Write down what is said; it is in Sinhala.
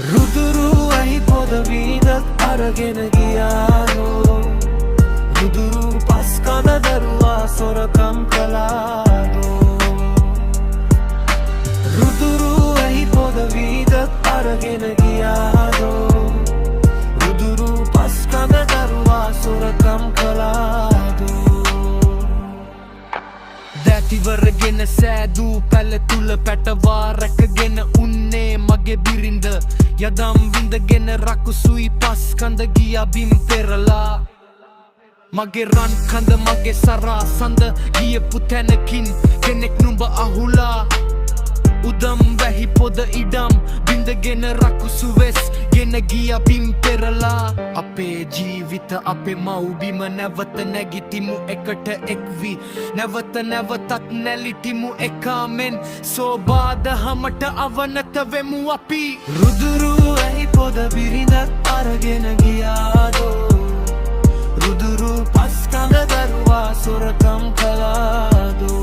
රුදුරු ඇහි පොද වීදත් අරගෙන ගියාදෝ රුදුරු පස්කඳ දරුවා සොරකම් කළාදෝ රුදුරු ඇහි පොද වීදත් අරගෙන ගියාදෝ රුදුරු පස්කඳ දරුවා සොරකම් කළාදෝ දැටිවරගෙන සෑදූ පැල තුල පැටවා රැකගෙන උන්නේ මගේ බිරිඳ යදම් විඳගෙන රකුසුයි පස්කඳ ගියා බිම් පෙරලා මගේ රන් කඳ මගේ සරා සඳ ගියපු තැනකින් කෙනෙක් නුඹ අහුලා උදම් වැහි පොද ඉඩම් බිඳගෙන රකුසු වෙස් ගෙන ගියා බිම් පෙරලා අපේ ජීවිත අපේ මව්බිම නැවත නැගිටිමු එකට එක්වි නැවත නැවතත් නැලිටිමු එකාමෙන් සෝබාදහමට අවනත වෙමු අපි රුදුරු ඇහි පොද බිරිඳත් අරගෙන ගියාදෝ රුදුරු පස්කඳ දරුවා සොරකම් කළාදෝ